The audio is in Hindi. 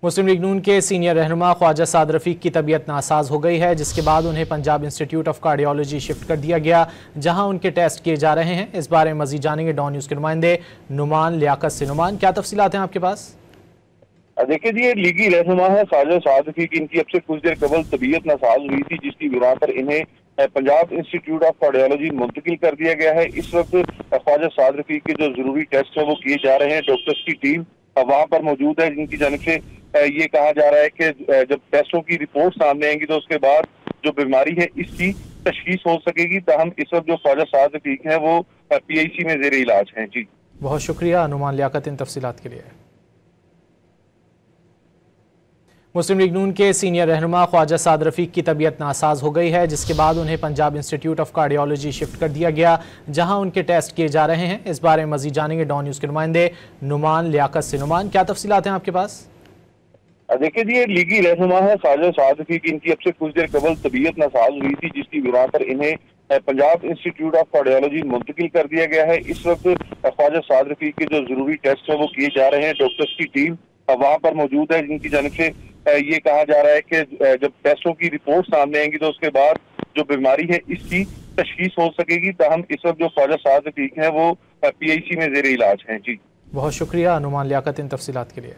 मुस्लिम लीग नून के सीनियर रहनुमा ख्वाजा साद रफीक की तबीयत नासाज हो गई है, जिसके बाद उन्हें Punjab institute of cardiology shift कर दिया गया, जहां उनके टेस्ट किए जा रहे हैं। इस बारे में मजीद जानेंगे डॉन न्यूज़ के नुमाइंदे नुमान लियाकत से। नुमान, क्या तफसीलात हैं आपके पास? देखिए जी, ये लीगी रहनुमा है ख्वाजा साद रफीक। इनकी अब से कुछ देर कबल तबीयत नासाज हुई थी, जिसकी बिना पर इन्हें पंजाब इंस्टीट्यूट ऑफ कार्डियोलॉजी मुंतकिल कर दिया गया है। इस वक्त ख्वाजा साद रफीक के जो जरूरी टेस्ट है वो किए जा रहे हैं। डॉक्टर्स की टीम वहां पर मौजूद है, जिनकी जानिब से ये कहा जा रहा है कि जब टेस्टों की रिपोर्ट सामने आएंगी तो उसके बाद जो बीमारी है इसकी तशखीस हो सकेगी। ताहम इस वक्त जो ख्वाजा साद रफीक है वो PIC में जेर इलाज हैं। जी, बहुत शुक्रिया अनुमान लियाकत इन तफसीलात के लिए। मुस्लिम लीग नून के सीनियर रहनुमा ख्वाजा साद रफीक की तबीयत नासाज हो गई है, जिसके बाद उन्हें Punjab institute of cardiology shift कर दिया गया, जहां उनके टेस्ट किए जा रहे हैं। इस बारे में मजीद जानेंगे डॉन न्यूज़ के नुमाइंदे नुमान लियाकत से। नुमान, क्या तफसीलात हैं आपके पास? देखिए जी, ये लीगी रहनुमा है ख्वाजा साद रफीक। इनकी अब से कुछ देर कबल तबीयत नासाज हुई थी, जिसकी बिना पर इन्हें पंजाब इंस्टीट्यूट ऑफ कार्डियोलॉजी मुंतकिल कर दिया गया है। इस वक्त ख्वाजा साद रफीक के जो जरूरी टेस्ट है वो किए जा रहे हैं। डॉक्टर्स की टीम वहां पर मौजूद है, जिनकी जानिब से ये कहा जा रहा है कि जब टेस्टों की रिपोर्ट सामने आएंगी तो उसके बाद जो बीमारी है इसकी तशखीस हो सकेगी। ताहम इस वक्त जो ख्वाजा साद रफीक है वो PIC में जेर इलाज हैं। जी, बहुत शुक्रिया अनुमान लियाकत इन तफसीलात के लिए।